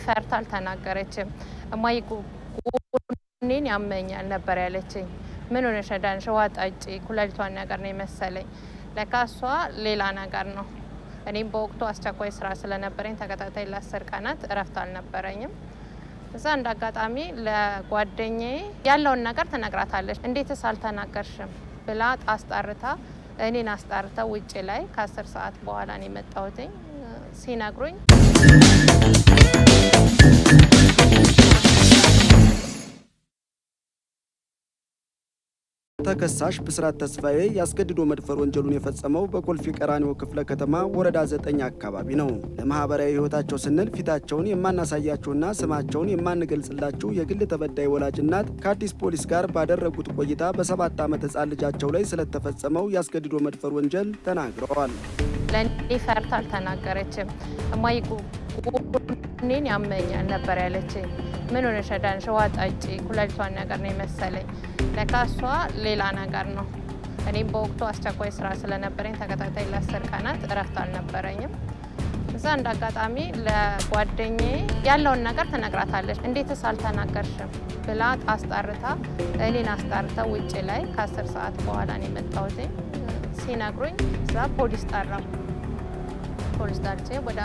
ፈርታ አልተናገረችም። እማዬ ጎኔን ያመኛል ነበር ያለችኝ። ምን ሆነሽ ዳንሽ? ውሃ ጠጪ፣ ኩላሊቷን ነገር ነው መሰለኝ። ለካ እሷ ሌላ ነገር ነው። እኔም በወቅቱ አስቸኳይ ስራ ስለነበረኝ ተከታታይ ለ10 ቀናት እረፍት አልነበረኝም። እዛ እንዳጋጣሚ ለጓደኛዬ ያለውን ነገር ትነግራታለች። እንዴትስ አልተናገርሽም ብላ አስጣርታ እኔን አስጣርታ ውጪ ላይ ከ10 ሰዓት በኋላ ነው የመጣሁትኝ። ሲነግሩኝ ተከሳሽ ብስራት ተስፋዬ ያስገድዶ መድፈር ወንጀሉን የፈጸመው በኮልፌ ቀራኒዮ ክፍለ ከተማ ወረዳ 9 አካባቢ ነው። ለማህበራዊ ህይወታቸው ስንል ፊታቸውን የማናሳያቸውና ስማቸውን የማንገልጽላቸው የግል ተበዳይ ወላጅ እናት ከአዲስ ፖሊስ ጋር ባደረጉት ቆይታ በ7 ዓመት ህጻን ልጃቸው ላይ ስለተፈጸመው ያስገድዶ መድፈር ወንጀል ተናግረዋል። ለኔ ፈርታ አልተናገረችም። እማዬ ጎኔን ያመኛል ነበር ያለችኝ። ምን ሆነሽ ዳንሽ? ውሃ ጠጪ፣ ኩላሊቷን ነገር ነው መሰለኝ። ለካ እሷ ሌላ ነገር ነው። እኔም በወቅቱ አስቸኳይ ስራ ስለነበረኝ ተከታታይ ለ10 ቀናት እረፍት አልነበረኝም። እዛ እንዳጋጣሚ ለጓደኛዬ ያለውን ነገር ትነግራታለች። እንዴትስ አልተናገርሽም ብላ አስጣርታ እኔን አስጣርታ ውጪ ላይ ከ10 ሰዓት በኋላ ነው የመጣሁትኝ። ሲነግሩኝ እዛ ፖሊስ ጠራው። ፖሊስ ጠርቼ ወደ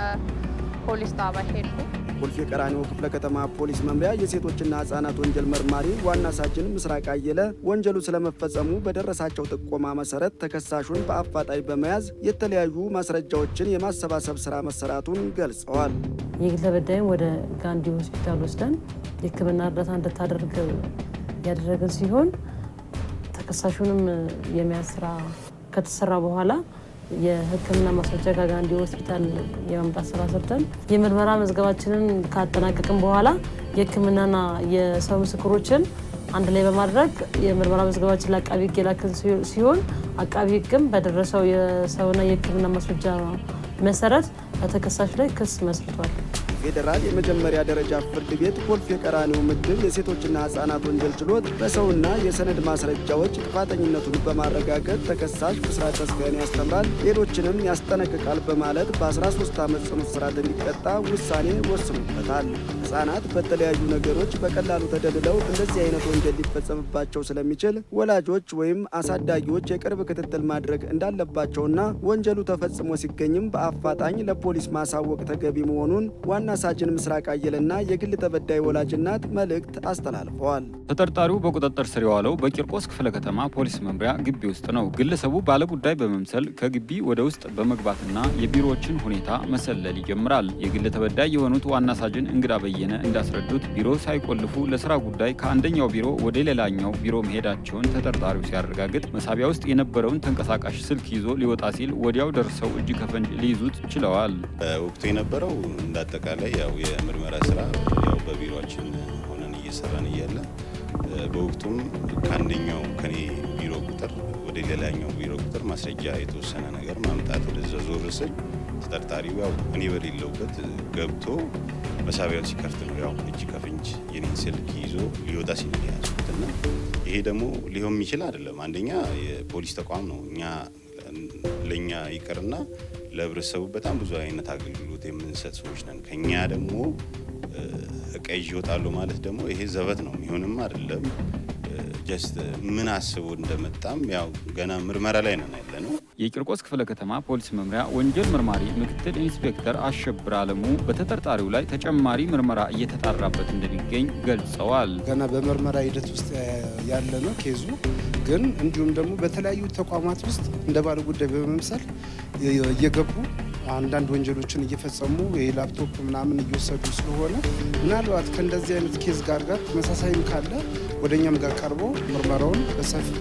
ፖሊስ ጣቢያ ሄድኩኝ። ኮልፌ ቀራኒዮ ክፍለ ከተማ ፖሊስ መምሪያ የሴቶችና ህጻናት ወንጀል መርማሪ ዋና ሳጅን ምስራቅ አየለ ወንጀሉ ስለመፈጸሙ በደረሳቸው ጥቆማ መሰረት ተከሳሹን በአፋጣኝ በመያዝ የተለያዩ ማስረጃዎችን የማሰባሰብ ስራ መሰራቱን ገልጸዋል። የግል ተበዳይም ወደ ጋንዲ ሆስፒታል ወስደን የሕክምና እርዳታ እንድታደርግ ያደረግን ሲሆን ተከሳሹንም የመያዝ ስራ ከተሰራ በኋላ የሕክምና ማስረጃ ከጋንዲ ሆስፒታል የማምጣት ስራ ሰርተን የምርመራ መዝገባችንን ካጠናቀቅን በኋላ የሕክምናና የሰው ምስክሮችን አንድ ላይ በማድረግ የምርመራ መዝገባችን ለአቃቢ ሕግ የላክን ሲሆን አቃቢ ሕግም በደረሰው የሰውና የሕክምና ማስረጃ መሰረት በተከሳሽ ላይ ክስ መስርቷል። ፌዴራል የመጀመሪያ ደረጃ ፍርድ ቤት ኮልፌ ቀራኒዮ ምድብ የሴቶችና ህጻናት ወንጀል ችሎት በሰውና የሰነድ ማስረጃዎች ጥፋተኝነቱን በማረጋገጥ ተከሳሽ ብስራት ተስፋዬን ያስተምራል፣ ሌሎችንም ያስጠነቅቃል በማለት በ13 ዓመት ጽኑ እስራት እንዲቀጣ ውሳኔ ወስኖበታል። ህጻናት በተለያዩ ነገሮች በቀላሉ ተደልለው እንደዚህ አይነት ወንጀል ሊፈጸምባቸው ስለሚችል ወላጆች ወይም አሳዳጊዎች የቅርብ ክትትል ማድረግ እንዳለባቸውና ወንጀሉ ተፈጽሞ ሲገኝም በአፋጣኝ ለፖሊስ ማሳወቅ ተገቢ መሆኑን ዋና ሳጅን ምስራቅ አየለና የግል ተበዳይ ወላጅ እናት መልእክት አስተላልፈዋል። ተጠርጣሪው በቁጥጥር ስር የዋለው በቂርቆስ ክፍለ ከተማ ፖሊስ መምሪያ ግቢ ውስጥ ነው። ግለሰቡ ባለጉዳይ በመምሰል ከግቢ ወደ ውስጥ በመግባትና የቢሮዎችን ሁኔታ መሰለል ይጀምራል። የግል ተበዳይ የሆኑት ዋና ሳጅን እንግዳ በየነ እንዳስረዱት ቢሮ ሳይቆልፉ ለስራ ጉዳይ ከአንደኛው ቢሮ ወደ ሌላኛው ቢሮ መሄዳቸውን ተጠርጣሪው ሲያረጋግጥ መሳቢያ ውስጥ የነበረውን ተንቀሳቃሽ ስልክ ይዞ ሊወጣ ሲል ወዲያው ደርሰው እጅ ከፈንጅ ሊይዙት ችለዋል። ወቅቱ የነበረው እንዳጠቃላይ ያው የምርመራ ስራ ያው በቢሮአችን ሆነን እየሰራን እያለ በወቅቱም ከአንደኛው ከኔ ቢሮ ቁጥር ወደ ሌላኛው ቢሮ ቁጥር ማስረጃ የተወሰነ ነገር ማምጣት ወደዛ ዞር ስል ተጠርጣሪው ያው እኔ በሌለውበት ገብቶ መሳቢያውን ሲከፍት ነው ያው እጅ ከፍንጅ የኔን ስልክ ይዞ ሊወጣ ሲል ያዝኩትና ይሄ ደግሞ ሊሆን የሚችል አይደለም። አንደኛ የፖሊስ ተቋም ነው። ለኛ ይቅርና ለህብረተሰቡ በጣም ብዙ አይነት አገልግሎት የምንሰጥ ሰዎች ነን። ከኛ ደግሞ እቃ ይዤ እወጣለሁ ማለት ደግሞ ይሄ ዘበት ነው፣ የሚሆንም አይደለም። ጀስት ምን አስቦ እንደመጣም ያው ገና ምርመራ ላይ ነን ያለነው። የቂርቆስ ክፍለ ከተማ ፖሊስ መምሪያ ወንጀል መርማሪ ምክትል ኢንስፔክተር አሸብር አለሙ በተጠርጣሪው ላይ ተጨማሪ ምርመራ እየተጣራበት እንደሚገኝ ገልጸዋል። ገና በምርመራ ሂደት ውስጥ ያለ ነው ኬዙ። ግን እንዲሁም ደግሞ በተለያዩ ተቋማት ውስጥ እንደ ባለ ጉዳይ በመምሰል እየገቡ አንዳንድ ወንጀሎችን እየፈጸሙ የላፕቶፕ ምናምን እየወሰዱ ስለሆነ ምናልባት ከእንደዚህ አይነት ኬዝ ጋር ተመሳሳይም ካለ ወደኛም ጋር ቀርቦ ምርመራውን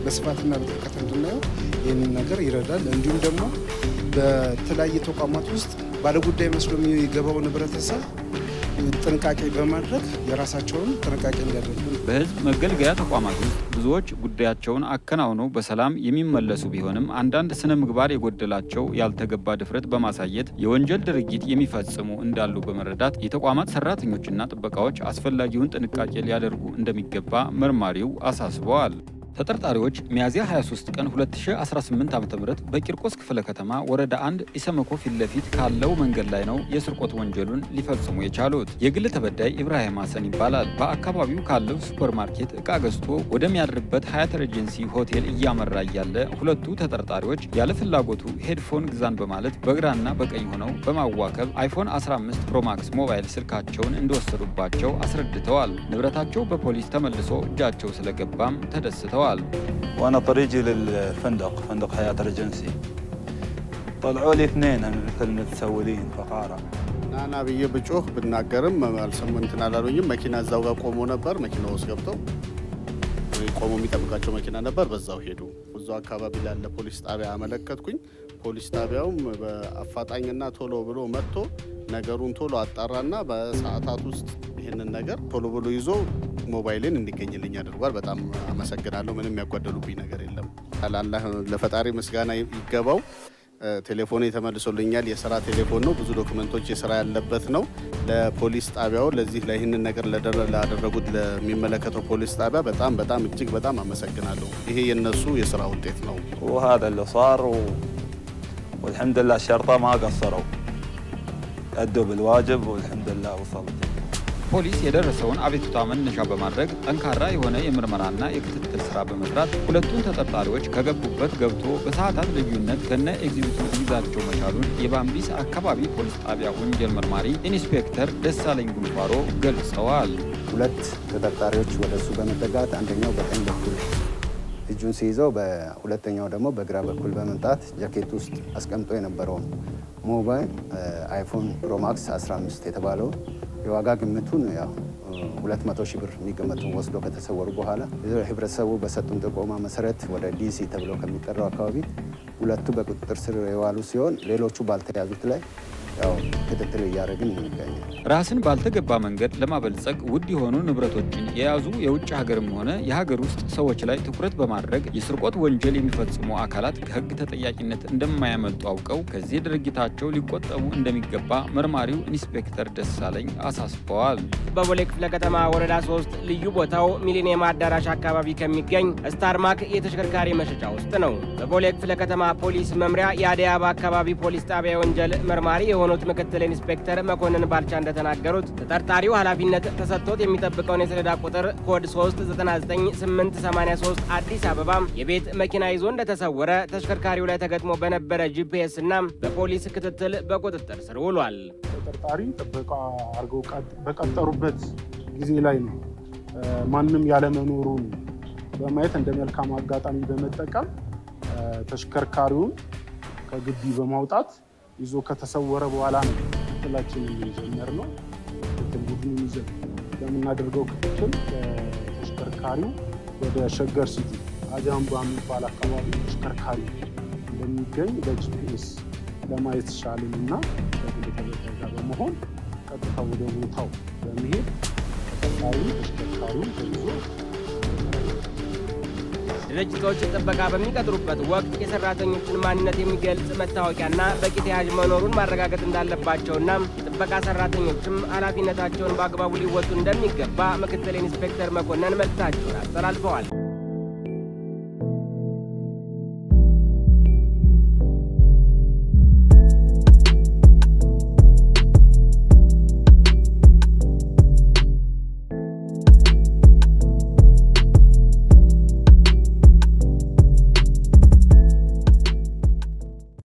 በስፋትና በጥልቀት እንድናየው ይህንን ነገር ይረዳል። እንዲሁም ደግሞ በተለያየ ተቋማት ውስጥ ባለጉዳይ መስሎ የሚገባውን ህብረተሰብ ጥንቃቄ በማድረግ የራሳቸውን ጥንቃቄ እንዲያደርጉ በህዝብ መገልገያ ተቋማት ውስጥ ብዙዎች ጉዳያቸውን አከናውነው በሰላም የሚመለሱ ቢሆንም አንዳንድ ስነ ምግባር የጎደላቸው ያልተገባ ድፍረት በማሳየት የወንጀል ድርጊት የሚፈጽሙ እንዳሉ በመረዳት የተቋማት ሰራተኞችና ጥበቃዎች አስፈላጊውን ጥንቃቄ ሊያደርጉ እንደሚገባ መርማሪው አሳስበዋል። ተጠርጣሪዎች ሚያዝያ 23 ቀን 2018 ዓ.ም በቂርቆስ ክፍለ ከተማ ወረዳ 1 ኢሰመኮ ፊት ለፊት ካለው መንገድ ላይ ነው የስርቆት ወንጀሉን ሊፈጽሙ የቻሉት። የግል ተበዳይ ኢብራሂም ሐሰን ይባላል። በአካባቢው ካለው ሱፐርማርኬት ዕቃ ገዝቶ ወደሚያድርበት ሀያት ሬጀንሲ ሆቴል እያመራ እያለ ሁለቱ ተጠርጣሪዎች ያለ ፍላጎቱ ሄድፎን ግዛን በማለት በግራና በቀኝ ሆነው በማዋከብ አይፎን 15 ፕሮማክስ ሞባይል ስልካቸውን እንደወሰዱባቸው አስረድተዋል። ንብረታቸው በፖሊስ ተመልሶ እጃቸው ስለገባም ተደስተዋል። وانا طريقي للفندق فندق حياة ريجنسي طلعوا لي اثنين مثل متسولين فقارة انا ብዬ ብጮህ ብናገርም አልሰሙንትና አላሉኝም። መኪና እዛው ጋር ቆሞ ነበር። መኪናው ውስጥ ገብተው ቆሞ የሚጠብቃቸው መኪና ነበር። በዛው ሄዱ። እዛው አካባቢ ላለ ፖሊስ ጣቢያ አመለከትኩኝ። ፖሊስ ጣቢያውም በአፋጣኝና ቶሎ ብሎ መጥቶ ነገሩን ቶሎ አጣራና በሰዓታት ውስጥ ይህንን ነገር ቶሎ ብሎ ይዞ ሞባይልን እንዲገኝልኝ አድርጓል። በጣም አመሰግናለሁ። ምንም ያጓደሉብኝ ነገር የለም። አላህ ለፈጣሪ ምስጋና ይገባው። ቴሌፎኔ ተመልሶልኛል። የስራ ቴሌፎን ነው። ብዙ ዶክመንቶች የስራ ያለበት ነው። ለፖሊስ ጣቢያው ለዚህ ለይህንን ነገር ላደረጉት ለሚመለከተው ፖሊስ ጣቢያ በጣም እጅግ በጣም አመሰግናለሁ። ይሄ የነሱ የስራ ውጤት ነው። وهذا اللي صار والحمد لله الشرطة ما قصروا أدوا بالواجب والحمد لله وصلت ፖሊስ የደረሰውን አቤቱታ መነሻ በማድረግ ጠንካራ የሆነ የምርመራና የክትትል ስራ በመስራት ሁለቱን ተጠርጣሪዎች ከገቡበት ገብቶ በሰዓታት ልዩነት ከነ ኤግዚቢቱ ይዛቸው መቻሉን የባምቢስ አካባቢ ፖሊስ ጣቢያ ወንጀል መርማሪ ኢንስፔክተር ደሳለኝ ጉንፋሮ ገልጸዋል። ሁለት ተጠርጣሪዎች ወደሱ በመጠጋት አንደኛው በቀኝ በኩል እጁን ሲይዘው በሁለተኛው ደግሞ በግራ በኩል በመምጣት ጃኬት ውስጥ አስቀምጦ የነበረውን ሞባይል አይፎን ፕሮማክስ 15 የተባለው የዋጋ ግምቱን ያው 200 ሺህ ብር የሚገመቱን ወስዶ ከተሰወሩ በኋላ ህብረተሰቡ በሰጡን ጥቆማ መሰረት ወደ ዲሲ ተብሎ ከሚጠራው አካባቢ ሁለቱ በቁጥጥር ስር የዋሉ ሲሆን ሌሎቹ ባልተያዙት ላይ ያው ክትትል እያደረግን እንገኛለን። ራስን ባልተገባ መንገድ ለማበልጸግ ውድ የሆኑ ንብረቶችን የያዙ የውጭ ሀገርም ሆነ የሀገር ውስጥ ሰዎች ላይ ትኩረት በማድረግ የስርቆት ወንጀል የሚፈጽሙ አካላት ከህግ ተጠያቂነት እንደማያመልጡ አውቀው ከዚህ ድርጊታቸው ሊቆጠቡ እንደሚገባ መርማሪው ኢንስፔክተር ደሳለኝ አሳስበዋል። በቦሌ ክፍለ ከተማ ወረዳ 3 ልዩ ቦታው ሚሊኒየም አዳራሽ አካባቢ ከሚገኝ ስታርማክ የተሽከርካሪ መሸጫ ውስጥ ነው። በቦሌ ክፍለ ከተማ ፖሊስ መምሪያ የአዲስ አበባ አካባቢ ፖሊስ ጣቢያ ወንጀል መርማሪ የሆኑት ምክትል ኢንስፔክተር መኮንን ባልቻ እንደተናገሩት ተጠርጣሪው ኃላፊነት ተሰጥቶት የሚጠብቀውን የሰሌዳ ቁጥር ኮድ 399883 አዲስ አበባ የቤት መኪና ይዞ እንደተሰወረ ተሽከርካሪው ላይ ተገጥሞ በነበረ ጂፒኤስ እና በፖሊስ ክትትል በቁጥጥር ስር ውሏል። ተጠርጣሪ ጥበቃ አድርገው በቀጠሩበት ጊዜ ላይ ነው ማንም ያለመኖሩን በማየት እንደ መልካም አጋጣሚ በመጠቀም ተሽከርካሪውን ከግቢ በማውጣት ይዞ ከተሰወረ በኋላ ነው ክትትላችንን የጀመርነው። ክትትል ቡድኑን ይዘን በምናደርገው ክትትል ተሽከርካሪው ወደ ሸገር ሲቲ አጃምባ የሚባል አካባቢ ተሽከርካሪ እንደሚገኝ በጂፒኤስ ለማየት ቻልን እና ከግል ተበዳይ ጋር በመሆን ቀጥታ ወደ ቦታው በመሄድ ተሽከርካሪውን ተይዞ ድርጅቶች ጥበቃ በሚቀጥሩበት ወቅት የሰራተኞችን ማንነት የሚገልጽ መታወቂያና በቂ ተያዥ መኖሩን ማረጋገጥ እንዳለባቸውና የጥበቃ ሰራተኞችም ኃላፊነታቸውን በአግባቡ ሊወጡ እንደሚገባ ምክትል ኢንስፔክተር መኮንን መልእክታቸውን አስተላልፈዋል።